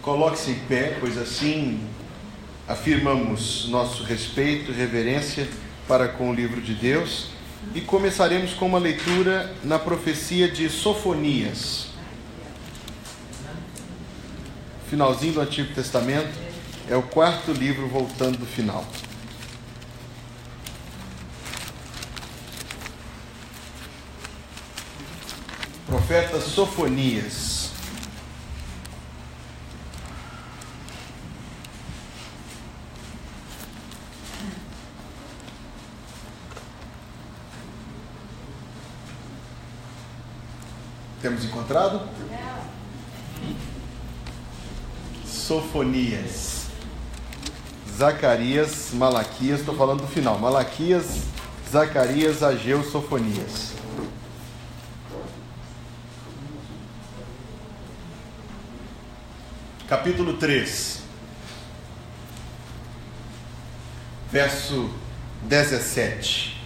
Coloque-se em pé, pois assim afirmamos nosso respeito e reverência para com o livro de Deus, e começaremos com uma leitura na profecia de Sofonias, finalzinho do Antigo Testamento, é o quarto livro voltando do final. Profeta Sofonias. Temos encontrado? Sofonias. Zacarias, Malaquias, estou falando do final. Malaquias, Zacarias, Ageu, Sofonias. Capítulo 3, verso 17.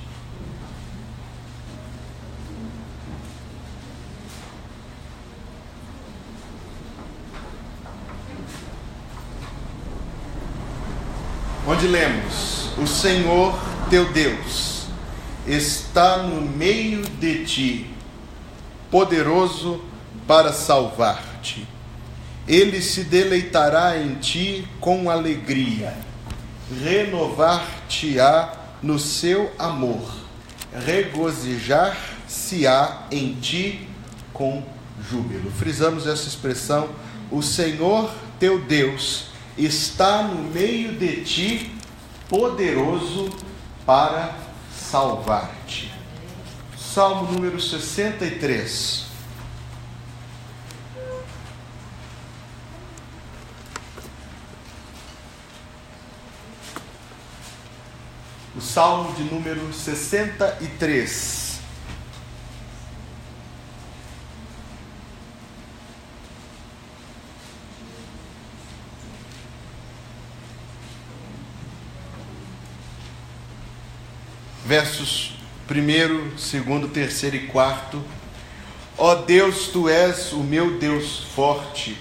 Onde lemos: o Senhor teu Deus está no meio de ti, poderoso para salvar-te. Ele se deleitará em ti com alegria, renovar-te-á no seu amor, regozijar-se-á em ti com júbilo. Frisamos essa expressão: o Senhor teu Deus está no meio de ti, poderoso para salvar-te. Salmo número 63. O Salmo de número 63. Versos 1, 2, 3 e 4. Ó Deus, tu és o meu Deus forte,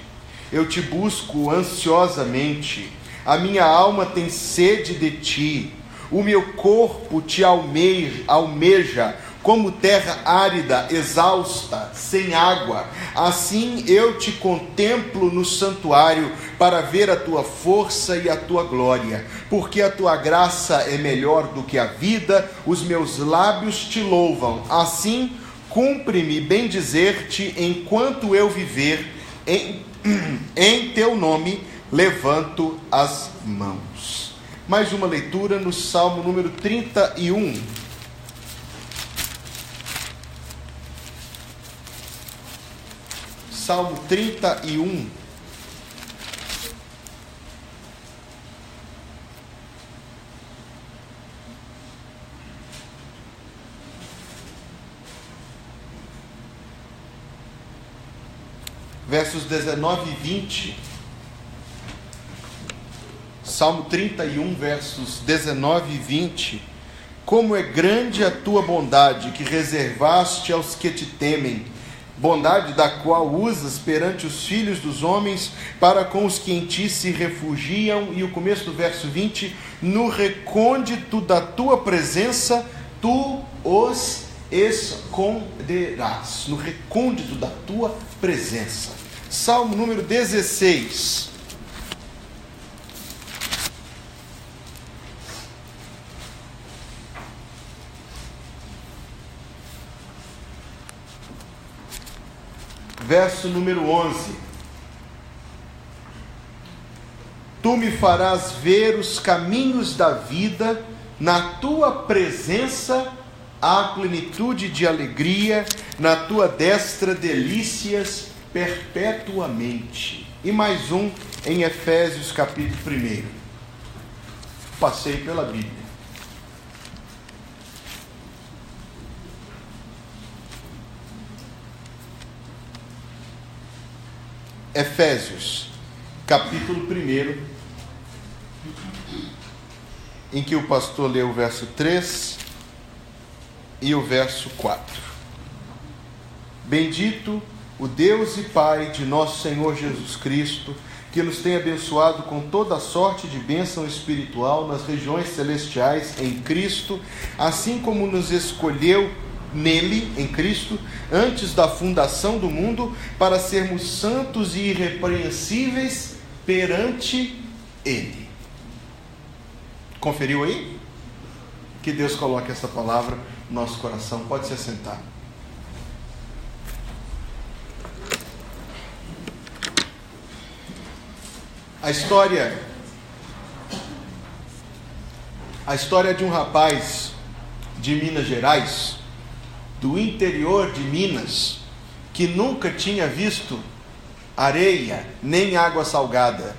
eu te busco ansiosamente, a minha alma tem sede de ti, o meu corpo te almeja como terra árida, exausta, sem água. Assim eu te contemplo no santuário para ver a tua força e a tua glória, porque a tua graça é melhor do que a vida, os meus lábios te louvam. Assim cumpre-me bendizer-te enquanto eu viver, em teu nome levanto as mãos. Mais uma leitura no Salmo número 31. Salmo 31. Versos 19 e 20. Salmo 31, versos 19 e 20. Como é grande a tua bondade que reservaste aos que te temem, bondade da qual usas perante os filhos dos homens, para com os que em ti se refugiam. E o começo do verso 20: no recôndito da tua presença, tu os esconderás. No recôndito da tua presença. Salmo número 16. Verso número 11. Tu me farás ver os caminhos da vida, na tua presença há plenitude de alegria, na tua destra delícias perpetuamente. E mais um em Efésios capítulo 1. Passei pela Bíblia. Efésios, capítulo 1, em que o pastor leu o verso 3 e o verso 4. Bendito o Deus e Pai de nosso Senhor Jesus Cristo, que nos tem abençoado com toda sorte de bênção espiritual nas regiões celestiais em Cristo, assim como nos escolheu nele, em Cristo, antes da fundação do mundo, para sermos santos e irrepreensíveis perante Ele. Conferiu aí? Que Deus coloque essa palavra no nosso coração. Pode se assentar. A história de um rapaz de Minas Gerais, do interior de Minas, que nunca tinha visto areia nem água salgada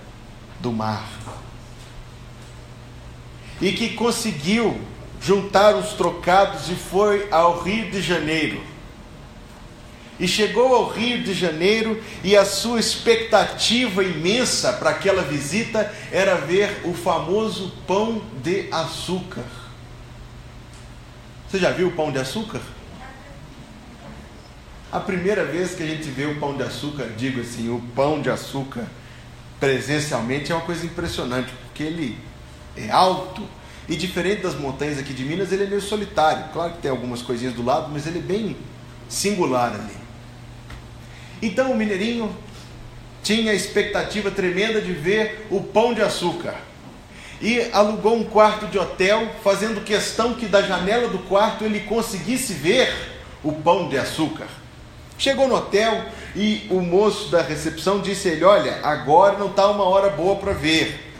do mar, e que conseguiu juntar os trocados e foi ao Rio de Janeiro. E chegou ao Rio de Janeiro e a sua expectativa imensa para aquela visita era ver o famoso pão de açúcar. Você já viu o pão de açúcar? A primeira vez que a gente vê o pão de açúcar, digo assim, o pão de açúcar presencialmente é uma coisa impressionante, porque ele é alto e diferente das montanhas aqui de Minas, ele é meio solitário. Claro que tem algumas coisinhas do lado, mas ele é bem singular ali. Então o mineirinho tinha a expectativa tremenda de ver o pão de açúcar e alugou um quarto de hotel, fazendo questão que da janela do quarto ele conseguisse ver o pão de açúcar. Chegou no hotel e o moço da recepção disse a ele: olha, agora não está uma hora boa para ver,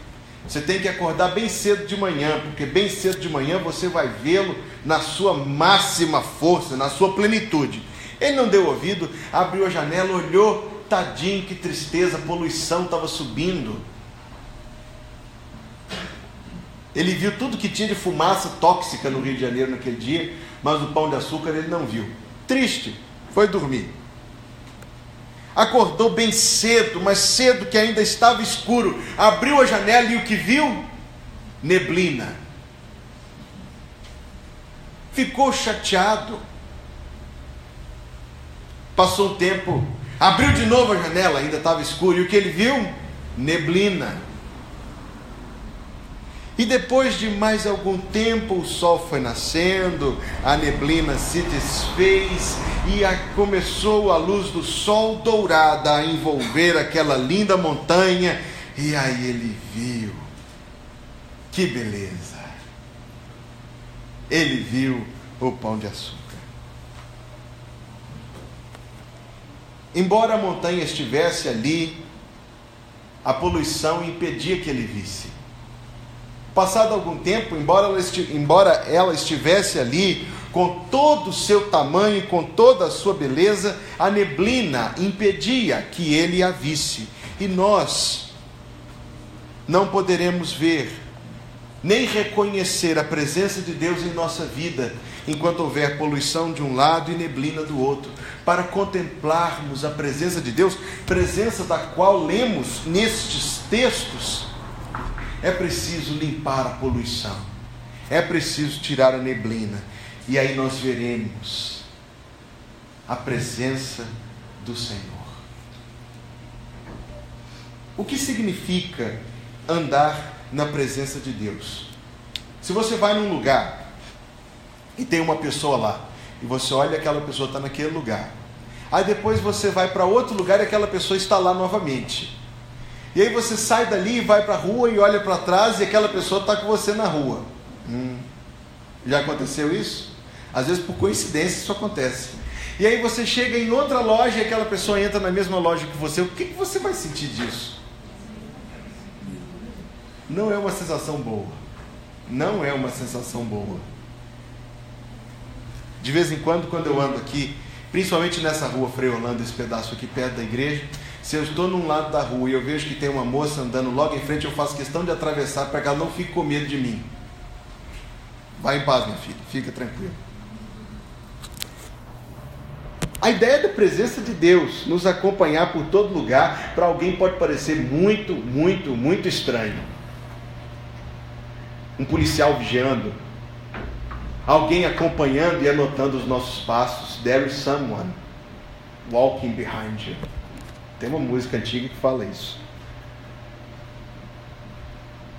você tem que acordar bem cedo de manhã, porque bem cedo de manhã você vai vê-lo na sua máxima força, na sua plenitude. Ele não deu ouvido, abriu a janela, olhou, tadinho, que tristeza, a poluição estava subindo. Ele viu tudo que tinha de fumaça tóxica no Rio de Janeiro naquele dia, mas o pão de açúcar ele não viu. Triste, foi dormir. Acordou bem cedo, mas cedo que ainda estava escuro. Abriu a janela e o que viu? Neblina. Ficou chateado. Passou um tempo, abriu de novo a janela, ainda estava escuro, e o que ele viu? Neblina. E depois de mais algum tempo, o sol foi nascendo, a neblina se desfez, e começou a luz do sol dourada a envolver aquela linda montanha, e aí ele viu, que beleza, ele viu o pão de açúcar. Embora a montanha estivesse ali, a poluição impedia que ele visse. Passado algum tempo, embora ela estivesse ali, com todo o seu tamanho, com toda a sua beleza, a neblina impedia que ele a visse. E nós não poderemos ver, nem reconhecer a presença de Deus em nossa vida, enquanto houver poluição de um lado e neblina do outro. Para contemplarmos a presença de Deus, presença da qual lemos nestes textos, é preciso limpar a poluição, é preciso tirar a neblina, e aí nós veremos a presença do Senhor. O que significa andar na presença de Deus? Se você vai num lugar e tem uma pessoa lá, e você olha, aquela pessoa está naquele lugar, aí depois você vai para outro lugar e aquela pessoa está lá novamente, e aí você sai dali e vai para a rua e olha para trás e aquela pessoa está com você na rua. Já aconteceu isso? Às vezes por coincidência isso acontece. E aí você chega em outra loja e aquela pessoa entra na mesma loja que você. O que você vai sentir disso? Não é uma sensação boa. Não é uma sensação boa. De vez em quando eu ando aqui, principalmente nessa rua Frei Orlando, esse pedaço aqui perto da igreja, se eu estou num lado da rua e eu vejo que tem uma moça andando logo em frente, eu faço questão de atravessar para que ela não fique com medo de mim. Vai em paz, minha filha, fica tranquilo. A ideia da presença de Deus nos acompanhar por todo lugar, para alguém pode parecer muito, muito, muito estranho. Um policial vigiando, alguém acompanhando e anotando os nossos passos. There is someone walking behind you. Tem uma música antiga que fala isso.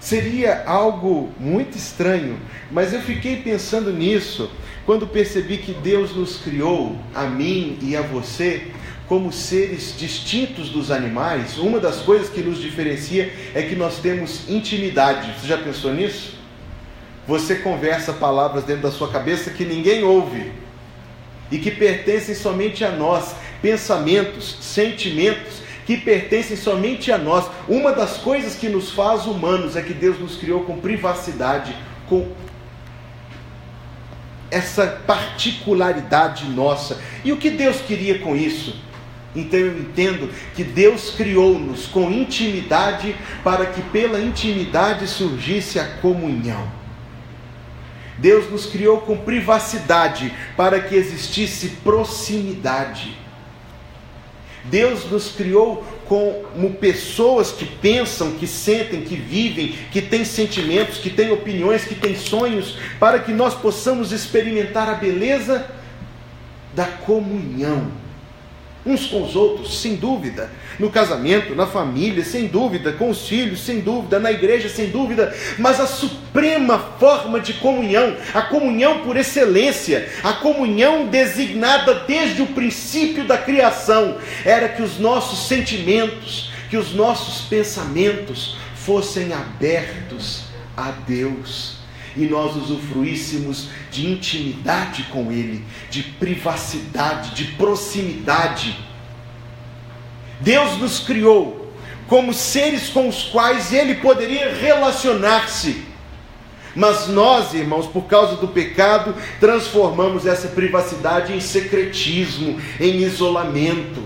Seria algo muito estranho, mas eu fiquei pensando nisso quando percebi que Deus nos criou, a mim e a você, como seres distintos dos animais. Uma das coisas que nos diferencia é que nós temos intimidade. Você já pensou nisso? Você conversa palavras dentro da sua cabeça que ninguém ouve e que pertencem somente a nós, pensamentos, sentimentos que pertencem somente a nós. Uma das coisas que nos faz humanos é que Deus nos criou com privacidade, com essa particularidade nossa. E o que Deus queria com isso? Então eu entendo que Deus criou-nos com intimidade para que pela intimidade surgisse a comunhão. Deus nos criou com privacidade para que existisse proximidade. Deus nos criou como pessoas que pensam, que sentem, que vivem, que têm sentimentos, que têm opiniões, que têm sonhos, para que nós possamos experimentar a beleza da comunhão uns com os outros, sem dúvida, no casamento, na família, sem dúvida, com os filhos, sem dúvida, na igreja, sem dúvida, mas a suprema forma de comunhão, a comunhão por excelência, a comunhão designada desde o princípio da criação, era que os nossos sentimentos, que os nossos pensamentos fossem abertos a Deus, e nós usufruíssemos de intimidade com Ele, de privacidade, de proximidade. Deus nos criou como seres com os quais Ele poderia relacionar-se, mas nós, irmãos, por causa do pecado, transformamos essa privacidade em secretismo, em isolamento.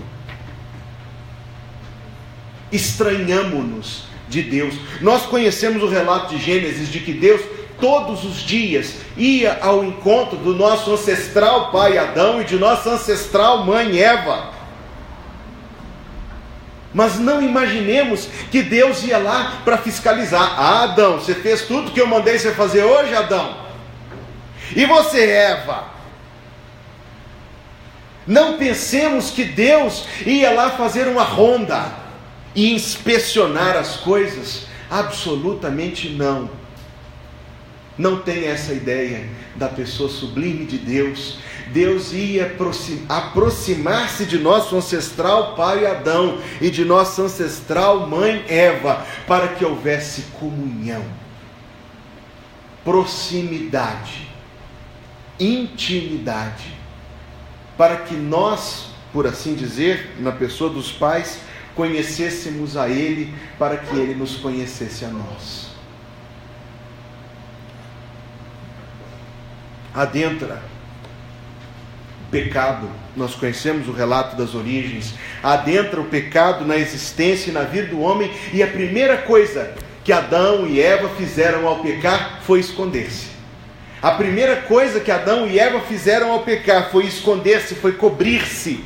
Estranhamo-nos de Deus. Nós conhecemos o relato de Gênesis de que Deus todos os dias ia ao encontro do nosso ancestral pai Adão e de nossa ancestral mãe Eva. Mas não imaginemos que Deus ia lá para fiscalizar. Ah, Adão, você fez tudo que eu mandei você fazer hoje, Adão? E você, Eva? Não pensemos que Deus ia lá fazer uma ronda e inspecionar as coisas. Absolutamente não. Não tem essa ideia da pessoa sublime de Deus. Deus ia aproximar-se de nosso ancestral pai Adão e de nossa ancestral mãe Eva, para que houvesse comunhão, proximidade, intimidade, para que nós, por assim dizer, na pessoa dos pais, conhecêssemos a Ele, para que Ele nos conhecesse a nós. Adentra o pecado, nós conhecemos o relato das origens, adentra o pecado na existência e na vida do homem, e a primeira coisa que Adão e Eva fizeram ao pecar foi esconder-se. A primeira coisa que Adão e Eva fizeram ao pecar foi esconder-se, foi cobrir-se,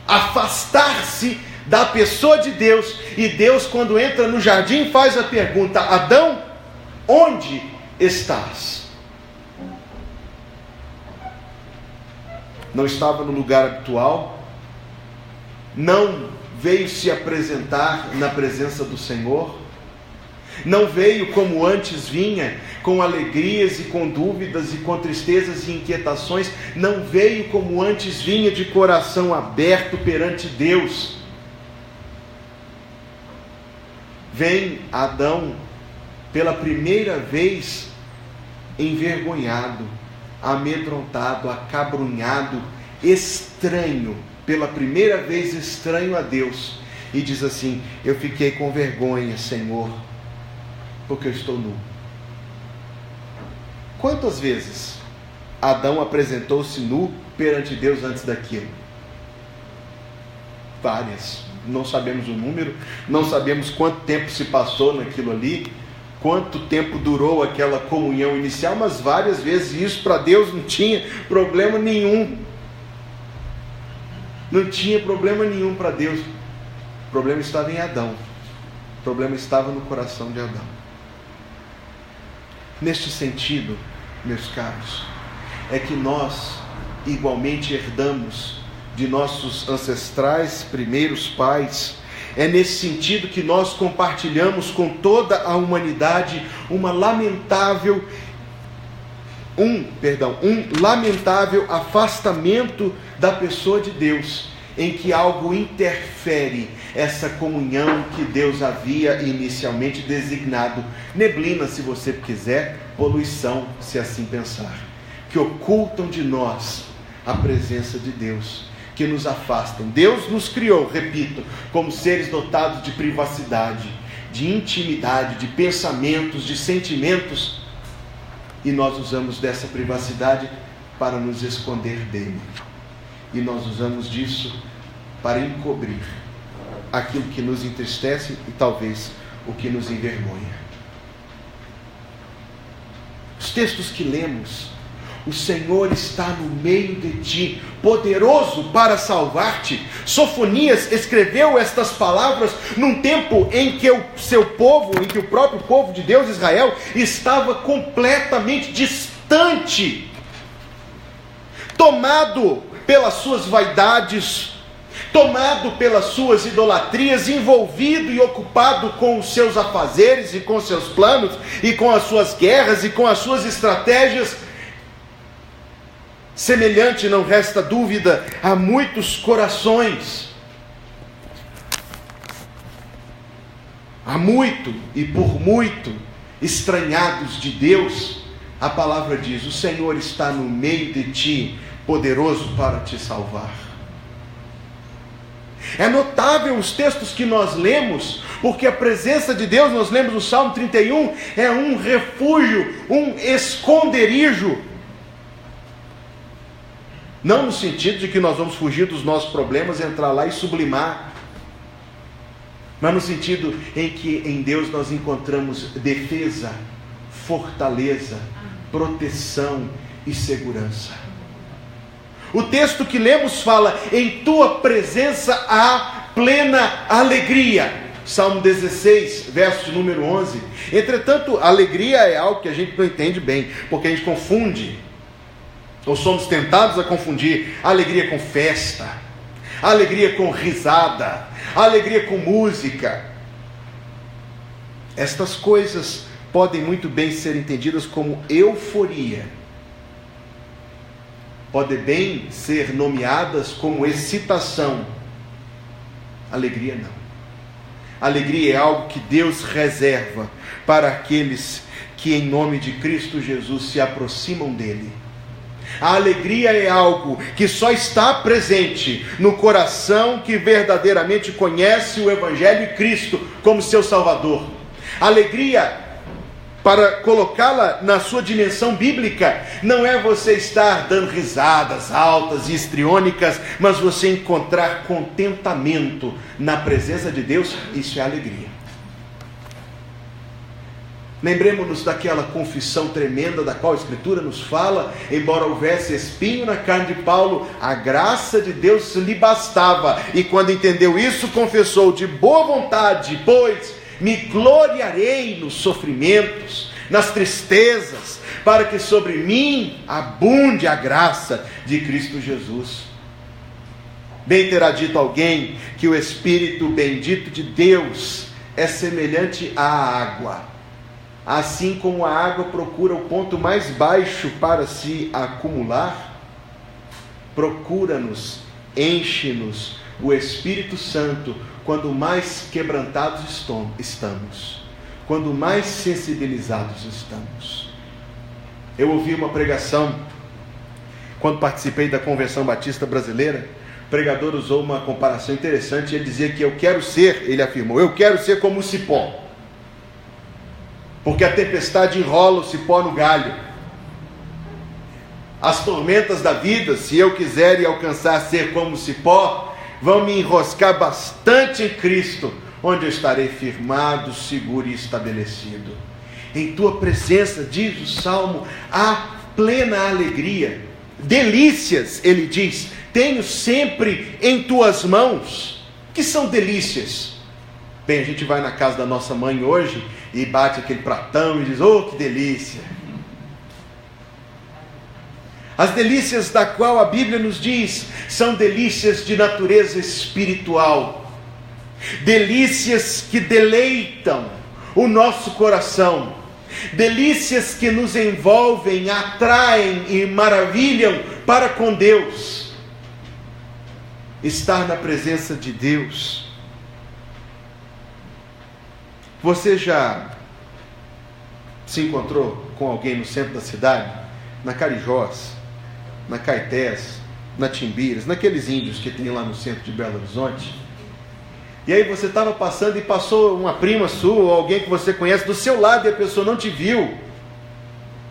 afastar-se da pessoa de Deus. E Deus, quando entra no jardim, faz a pergunta: Adão, onde estás? Não estava no lugar habitual, não veio se apresentar na presença do Senhor, não veio como antes vinha, com alegrias e com dúvidas e com tristezas e inquietações, não veio como antes vinha de coração aberto perante Deus. Vem Adão pela primeira vez envergonhado, amedrontado, acabrunhado, estranho, pela primeira vez estranho a Deus, e diz assim: eu fiquei com vergonha, Senhor, porque eu estou nu. Quantas vezes Adão apresentou-se nu perante Deus antes daquilo? Várias. Não sabemos o número, não sabemos quanto tempo se passou naquilo ali, quanto tempo durou aquela comunhão inicial, mas várias vezes. Isso para Deus não tinha problema nenhum. Não tinha problema nenhum para Deus. O problema estava em Adão. O problema estava no coração de Adão. Neste sentido, meus caros, é que nós igualmente herdamos de nossos ancestrais, primeiros pais, É nesse sentido que nós compartilhamos com toda a humanidade um lamentável afastamento da pessoa de Deus, em que algo interfere essa comunhão que Deus havia inicialmente designado. Neblina, se você quiser, poluição, se assim pensar, que ocultam de nós a presença de Deus, que nos afastam. Deus nos criou, repito, como seres dotados de privacidade, de intimidade, de pensamentos, de sentimentos, e nós usamos dessa privacidade para nos esconder dele. E nós usamos disso para encobrir aquilo que nos entristece e talvez o que nos envergonha. Os textos que lemos: o Senhor está no meio de ti, poderoso para salvar-te. Sofonias escreveu estas palavras num tempo em que o seu povo, em que o próprio povo de Deus, Israel, estava completamente distante, tomado pelas suas vaidades, tomado pelas suas idolatrias, envolvido e ocupado com os seus afazeres e com os seus planos e com as suas guerras e com as suas estratégias. Semelhante, não resta dúvida, a muitos corações. Há muito e por muito estranhados de Deus. A palavra diz: o Senhor está no meio de ti, poderoso para te salvar. É notável os textos que nós lemos, porque a presença de Deus, nós lemos no Salmo 31, é um refúgio, um esconderijo. Não no sentido de que nós vamos fugir dos nossos problemas, entrar lá e sublimar, mas no sentido em que em Deus nós encontramos defesa, fortaleza, proteção e segurança. O texto que lemos fala: em tua presença há plena alegria. Salmo 16, verso de número 11. Entretanto, alegria é algo que a gente não entende bem, porque a gente confunde, ou somos tentados a confundir, alegria com festa, alegria com risada, alegria com música. Estas coisas podem muito bem ser entendidas como euforia, podem bem ser nomeadas como excitação. Alegria não. Alegria é algo que Deus reserva para aqueles que em nome de Cristo Jesus se aproximam dele. A alegria é algo que só está presente no coração que verdadeiramente conhece o Evangelho e Cristo como seu Salvador. Alegria, para colocá-la na sua dimensão bíblica, não é você estar dando risadas altas e histriônicas, mas você encontrar contentamento na presença de Deus. Isso é alegria. Lembremos-nos daquela confissão tremenda da qual a Escritura nos fala: embora houvesse espinho na carne de Paulo, a graça de Deus lhe bastava. E quando entendeu isso, confessou de boa vontade: pois me gloriarei nos sofrimentos, nas tristezas, para que sobre mim abunde a graça de Cristo Jesus. Bem terá dito alguém que o Espírito bendito de Deus é semelhante à água. Assim como a água procura o ponto mais baixo para se acumular, procura-nos, enche-nos o Espírito Santo quando mais quebrantados estamos, quando mais sensibilizados estamos. Eu ouvi uma pregação, quando participei da Convenção Batista Brasileira. O pregador usou uma comparação interessante. Ele dizia que ele afirmou, eu quero ser como o cipó, porque a tempestade enrola o cipó no galho. As tormentas da vida, se eu quiser e alcançar ser como o cipó, vão me enroscar bastante em Cristo, onde eu estarei firmado, seguro e estabelecido. Em tua presença, diz o Salmo, há plena alegria, delícias, ele diz, tenho sempre em tuas mãos. Que são delícias? Bem, a gente vai na casa da nossa mãe hoje e bate aquele pratão e diz: oh, que delícia! As delícias da qual a Bíblia nos diz são delícias de natureza espiritual. delícias que deleitam o nosso coração, delícias que nos envolvem, atraem e maravilham para com Deus. Estar na presença de Deus. Você já se encontrou com alguém no centro da cidade, na Carijós, na Caetés, na Timbiras, naqueles índios que tem lá no centro de Belo Horizonte? E aí você estava passando e passou uma prima sua, ou alguém que você conhece do seu lado, e a pessoa não te viu.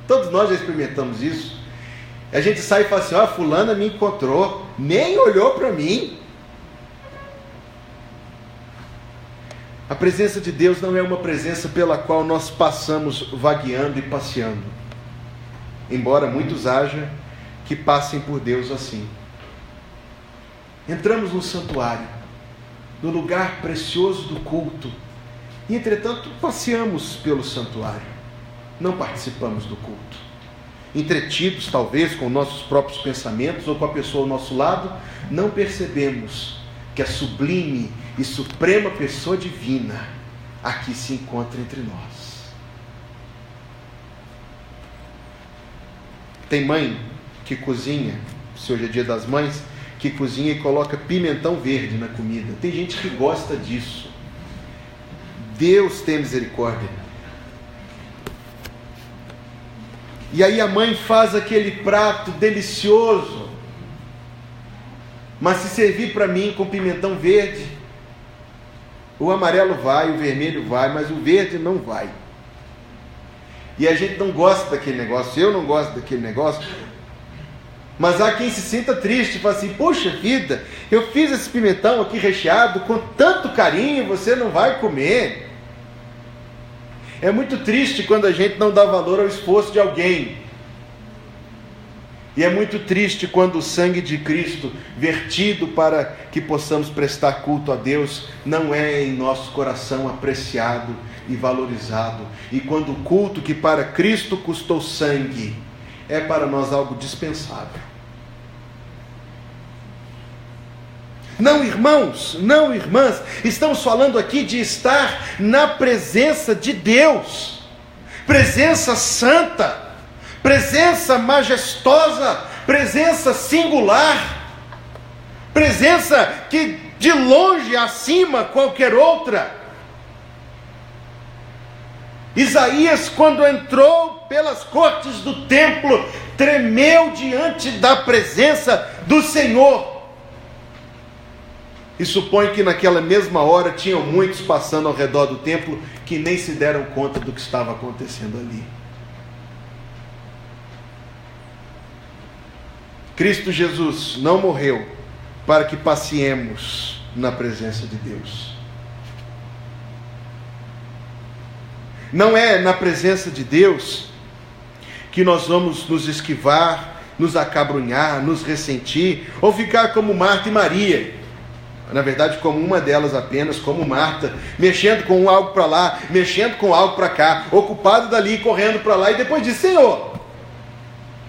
Todos nós já experimentamos isso. A gente sai e fala assim: ó, fulana me encontrou, nem olhou para mim. A presença de Deus não é uma presença pela qual nós passamos vagueando e passeando, embora muitos haja que passem por Deus assim. Entramos no santuário, no lugar precioso do culto, e entretanto passeamos pelo santuário, não participamos do culto, entretidos talvez com nossos próprios pensamentos ou com a pessoa ao nosso lado, não percebemos que a sublime e suprema pessoa divina aqui se encontra entre nós. Tem mãe que cozinha, se hoje é dia das mães, que cozinha e coloca pimentão verde na comida. Tem gente que gosta disso. Deus tem misericórdia. E aí a mãe faz aquele prato delicioso, mas se servir para mim com pimentão verde, o amarelo vai, o vermelho vai, mas o verde não vai. E a gente não gosta daquele negócio, eu não gosto daquele negócio. Mas há quem se sinta triste, fala assim: poxa vida, eu fiz esse pimentão aqui recheado com tanto carinho, você não vai comer. É muito triste quando a gente não dá valor ao esforço de alguém. E é muito triste quando o sangue de Cristo, vertido para que possamos prestar culto a Deus, não é em nosso coração apreciado e valorizado. E quando o culto que para Cristo custou sangue, é para nós algo dispensável. Não, irmãos, não, irmãs, estamos falando aqui de estar na presença de Deus, presença santa, presença majestosa, presença singular, presença que de longe acima qualquer outra. Isaías, quando entrou pelas cortes do templo, tremeu diante da presença do Senhor. E supõe que naquela mesma hora tinham muitos passando ao redor do templo que nem se deram conta do que estava acontecendo ali. Cristo Jesus não morreu para que passeemos na presença de Deus. Não é na presença de Deus que nós vamos nos esquivar, nos acabrunhar, nos ressentir, ou ficar como Marta e Maria. Na verdade, como uma delas apenas, como Marta, mexendo com algo para lá, mexendo com algo para cá, ocupado dali, correndo para lá, e depois diz: Senhor,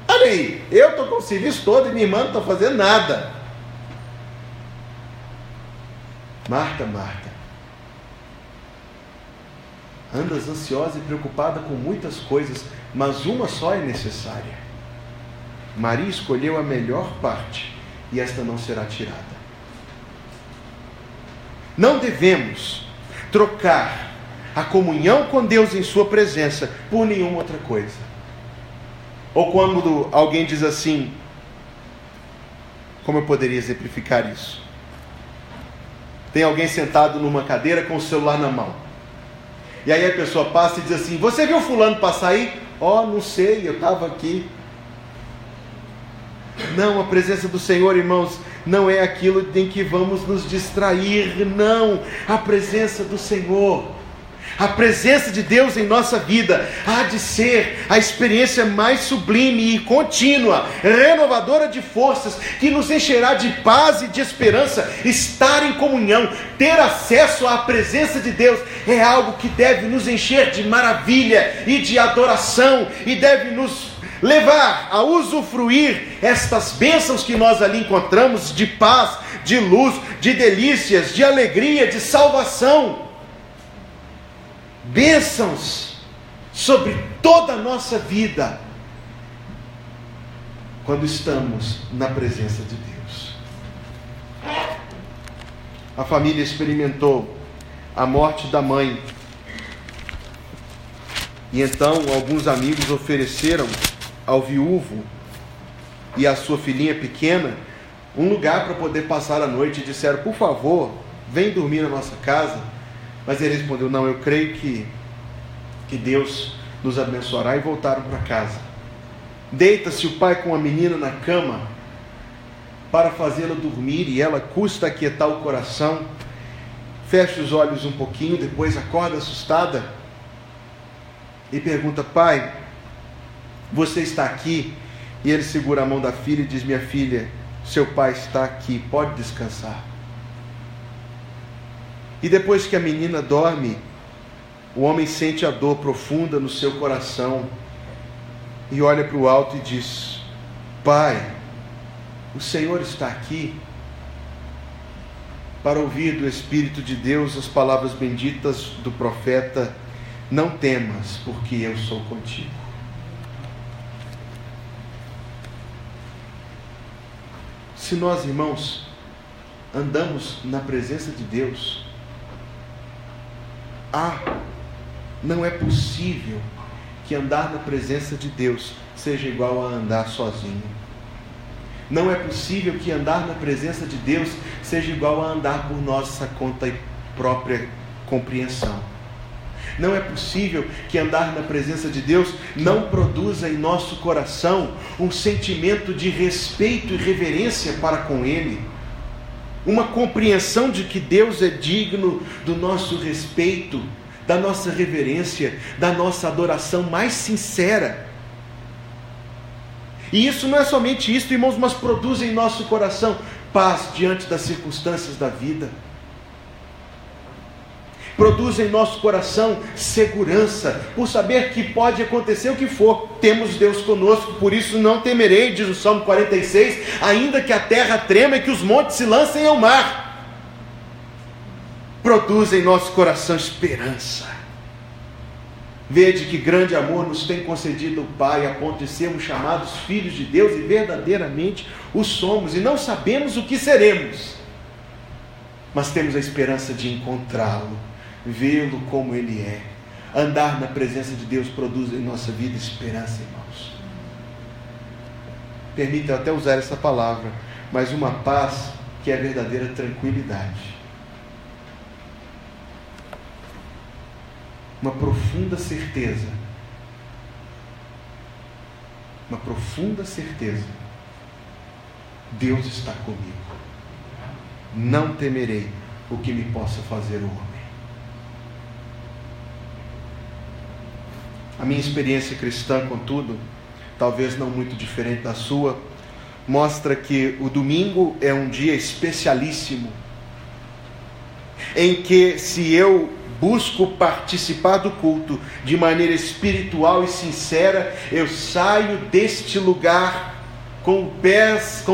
olha aí, eu estou com o serviço todo e minha irmã não está fazendo nada. Marta, Marta, andas ansiosa e preocupada com muitas coisas, mas uma só é necessária. Maria escolheu a melhor parte, e esta não será tirada. Não devemos trocar a comunhão com Deus em sua presença por nenhuma outra coisa. Ou quando alguém diz assim, como eu poderia exemplificar isso? Tem alguém sentado numa cadeira com o celular na mão. E aí a pessoa passa e diz assim: você viu fulano passar aí? Ó, não sei, eu estava aqui. Não, a presença do Senhor, irmãos, não é aquilo em que vamos nos distrair, não. A presença do Senhor, a presença de Deus em nossa vida há de ser a experiência mais sublime e contínua, renovadora de forças, que nos encherá de paz e de esperança. Estar em comunhão, ter acesso à presença de Deus é algo que deve nos encher de maravilha e de adoração, e deve nos levar a usufruir estas bênçãos que nós ali encontramos, de paz, de luz, de delícias, de alegria, de salvação. Bênçãos sobre toda a nossa vida quando estamos na presença de Deus. A família experimentou a morte da mãe. E então alguns amigos ofereceram ao viúvo e à sua filhinha pequena um lugar para poder passar a noite, e disseram: por favor, vem dormir na nossa casa. Mas ele respondeu: não, eu creio que Deus nos abençoará, e voltaram para casa. Deita-se o pai com a menina na cama para fazê-la dormir, e ela custa aquietar o coração, fecha os olhos um pouquinho, depois acorda assustada e pergunta: pai, você está aqui? E ele segura a mão da filha e diz: minha filha, seu pai está aqui, pode descansar. E depois que a menina dorme, o homem sente a dor profunda no seu coração e olha para o alto e diz: pai, o Senhor está aqui. Para ouvir do Espírito de Deus as palavras benditas do profeta: não temas, porque eu sou contigo. Se nós, irmãos, andamos na presença de Deus, não é possível que andar na presença de Deus seja igual a andar sozinho. Não é possível que andar na presença de Deus seja igual a andar por nossa conta e própria compreensão. Não é possível que andar na presença de Deus não produza em nosso coração um sentimento de respeito e reverência para com Ele, uma compreensão de que Deus é digno do nosso respeito, da nossa reverência, da nossa adoração mais sincera. E isso não é somente isso, irmãos, mas produz em nosso coração paz diante das circunstâncias da vida. Produz em nosso coração segurança, por saber que pode acontecer o que for, temos Deus conosco, por isso não temerei, diz o Salmo 46, ainda que a terra trema e que os montes se lancem ao mar. Produz em nosso coração esperança. Vede que grande amor nos tem concedido o Pai, a ponto de sermos chamados filhos de Deus, e verdadeiramente o somos, e não sabemos o que seremos, mas temos a esperança de encontrá-lo, vê-lo como Ele é. Andar na presença de Deus produz em nossa vida esperança, irmãos. Permita até usar essa palavra, mas uma paz que é a verdadeira tranquilidade. Uma profunda certeza. Uma profunda certeza. Deus está comigo. Não temerei o que me possa fazer o homem. A minha experiência cristã, contudo, talvez não muito diferente da sua, mostra que o domingo é um dia especialíssimo, em que, se eu busco participar do culto de maneira espiritual e sincera, eu saio deste lugar com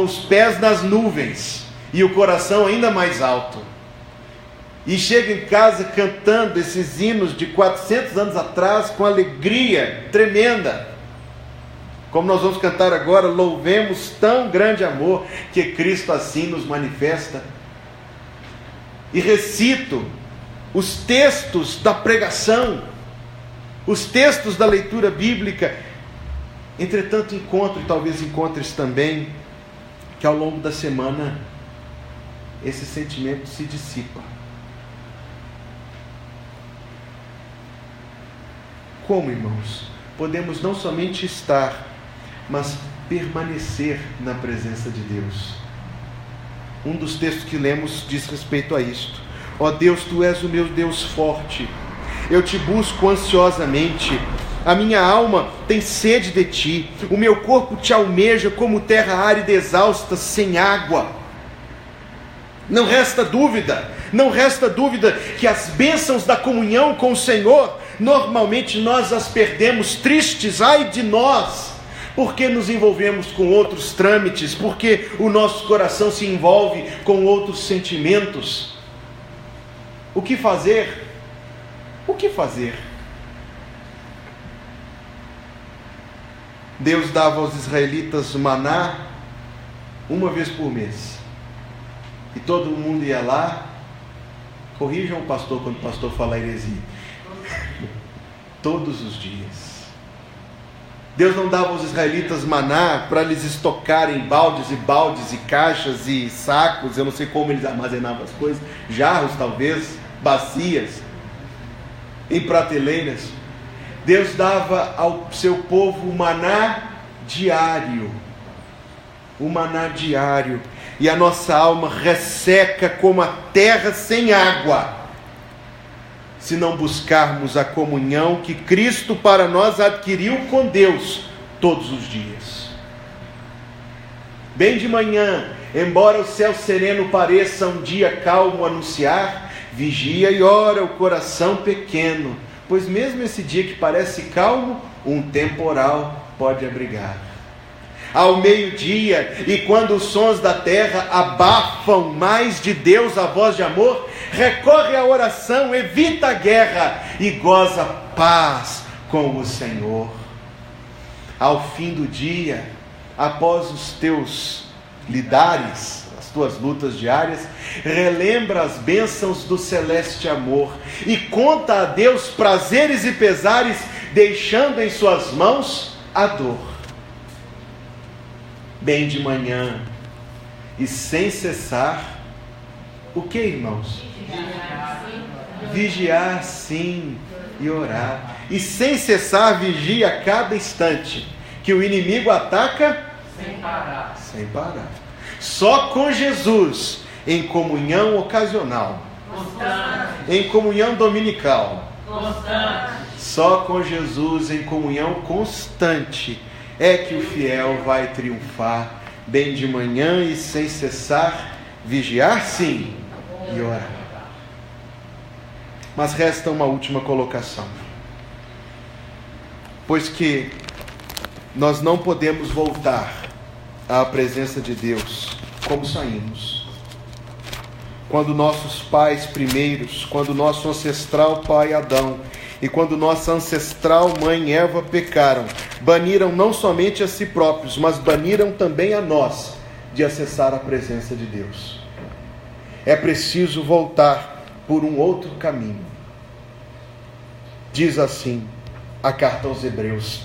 os pés nas nuvens e o coração ainda mais alto, e chego em casa cantando esses hinos de 400 anos atrás com alegria tremenda, como nós vamos cantar agora: louvemos tão grande amor que Cristo assim nos manifesta. E recito os textos da pregação, os textos da leitura bíblica. Entretanto, encontro, e talvez encontres também, que ao longo da semana esse sentimento se dissipa. Como, irmãos, podemos não somente estar, mas permanecer na presença de Deus? Um dos textos que lemos diz respeito a isto: ó Deus, Tu és o meu Deus forte, eu Te busco ansiosamente, a minha alma tem sede de Ti, o meu corpo Te almeja como terra árida e exausta, sem água. Não resta dúvida que as bênçãos da comunhão com o Senhor, normalmente nós as perdemos tristes, ai de nós, Por que nos envolvemos com outros trâmites? Por que o nosso coração se envolve com outros sentimentos? O que fazer? O que fazer? Deus dava aos israelitas maná uma vez por mês. E todo mundo ia lá. Corrijam o pastor quando o pastor falar heresia. Todos os dias. Deus não dava aos israelitas maná para eles estocarem baldes e caixas e sacos. Eu não sei como eles armazenavam as coisas. Jarros talvez, bacias, em prateleiras. Deus dava ao seu povo o maná diário. O maná diário. E a nossa alma resseca como a terra sem água, se não buscarmos a comunhão que Cristo para nós adquiriu com Deus todos os dias. Bem de manhã, embora o céu sereno pareça um dia calmo anunciar, vigia e ora o coração pequeno, pois mesmo esse dia que parece calmo, um temporal pode abrigar. Ao meio-dia, e quando os sons da terra abafam mais de Deus a voz de amor, recorre à oração, evita a guerra e goza paz com o Senhor. Ao fim do dia, após os teus lidares, as tuas lutas diárias, relembra as bênçãos do celeste amor e conta a Deus prazeres e pesares, deixando em suas mãos a dor. Bem de manhã e sem cessar, o que, irmãos? Vigiar sim e orar. E sem cessar vigia a cada instante, que o inimigo ataca sem parar. Só com Jesus, em comunhão ocasional, constante. Em comunhão dominical, constante. Só com Jesus em comunhão constante é que o fiel vai triunfar. Bem de manhã e sem cessar, vigiar sim e orar. Mas resta uma última colocação. Pois que nós não podemos voltar à presença de Deus como saímos. Quando nossos pais primeiros, quando nosso ancestral pai Adão e quando nossa ancestral mãe Eva pecaram, baniram não somente a si próprios, mas baniram também a nós de acessar a presença de Deus. É preciso voltar por um outro caminho. Diz assim a carta aos Hebreus: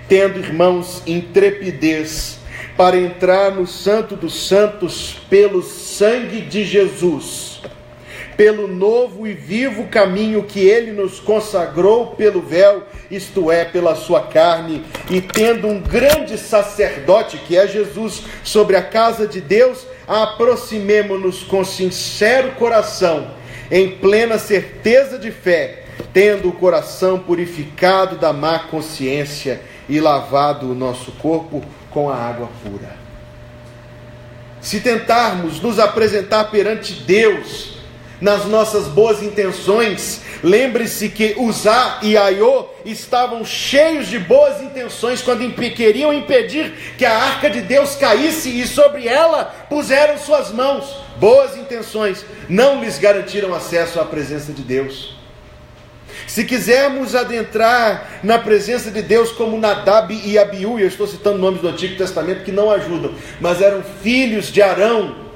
tendo, irmãos, intrepidez para entrar no Santo dos Santos pelo sangue de Jesus, pelo novo e vivo caminho que ele nos consagrou pelo véu, isto é, pela sua carne, e tendo um grande sacerdote, que é Jesus, sobre a casa de Deus, aproximemo-nos com sincero coração, em plena certeza de fé, tendo o coração purificado da má consciência e lavado o nosso corpo com a água pura. Se tentarmos nos apresentar perante Deus nas nossas boas intenções, lembre-se que Uzá e Aiô estavam cheios de boas intenções quando queriam impedir que a arca de Deus caísse, e sobre ela puseram suas mãos. Boas intenções não lhes garantiram acesso à presença de Deus. Se quisermos adentrar na presença de Deus como Nadab e Abiú, e eu estou citando nomes do Antigo Testamento que não ajudam, mas eram filhos de Arão,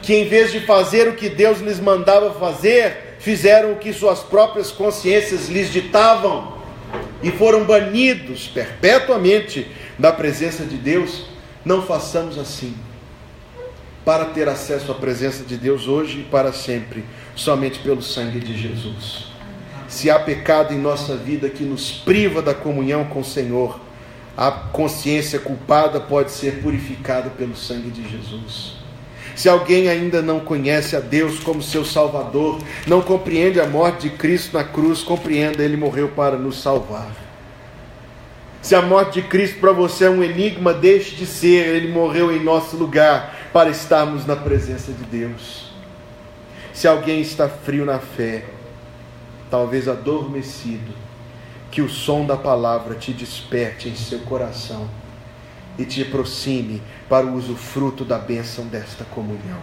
que em vez de fazer o que Deus lhes mandava fazer, fizeram o que suas próprias consciências lhes ditavam, e foram banidos perpetuamente da presença de Deus. Não façamos assim. Para ter acesso à presença de Deus hoje e para sempre, somente pelo sangue de Jesus. Se há pecado em nossa vida que nos priva da comunhão com o Senhor, a consciência culpada pode ser purificada pelo sangue de Jesus. Se alguém ainda não conhece a Deus como seu Salvador, não compreende a morte de Cristo na cruz, compreenda, Ele morreu para nos salvar. Se a morte de Cristo para você é um enigma, deixe de ser. Ele morreu em nosso lugar para estarmos na presença de Deus. Se alguém está frio na fé, talvez adormecido, que o som da palavra te desperte em seu coração e te aproxime para o usufruto da bênção desta comunhão.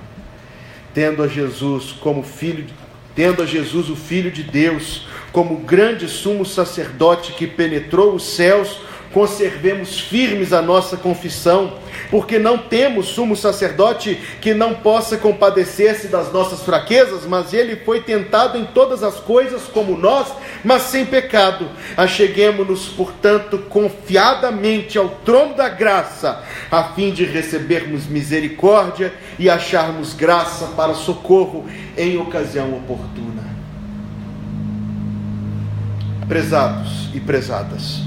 Tendo a Jesus, o Filho de Deus, como grande sumo sacerdote que penetrou os céus, conservemos firmes a nossa confissão, porque não temos sumo sacerdote que não possa compadecer-se das nossas fraquezas, mas ele foi tentado em todas as coisas como nós, mas sem pecado. Acheguemo-nos, portanto, confiadamente ao trono da graça, a fim de recebermos misericórdia e acharmos graça para socorro em ocasião oportuna. Prezados e prezadas,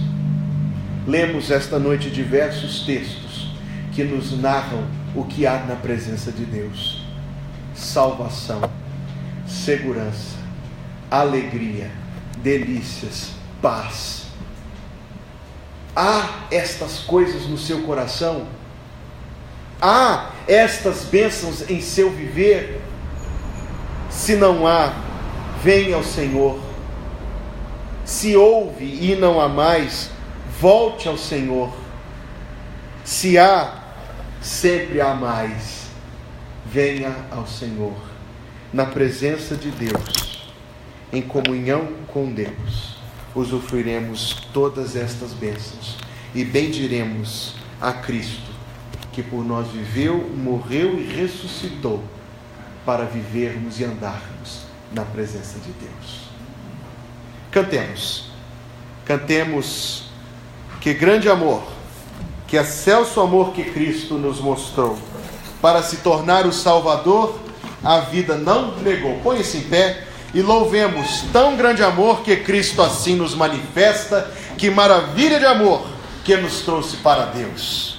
lemos esta noite diversos textos que nos narram o que há na presença de Deus: salvação, segurança, alegria, delícias, paz. Há estas coisas no seu coração? Há estas bênçãos em seu viver? Se não há, venha ao Senhor. Se houve e não há mais, volte ao Senhor. Se há, sempre há mais. Venha ao Senhor. Na presença de Deus, em comunhão com Deus, usufruiremos todas estas bênçãos e bendiremos a Cristo, que por nós viveu, morreu e ressuscitou, para vivermos e andarmos na presença de Deus. Cantemos que grande amor, que excelso amor que Cristo nos mostrou, para se tornar o Salvador, a vida não negou. Põe-se em pé e louvemos tão grande amor que Cristo assim nos manifesta, que maravilha de amor que nos trouxe para Deus.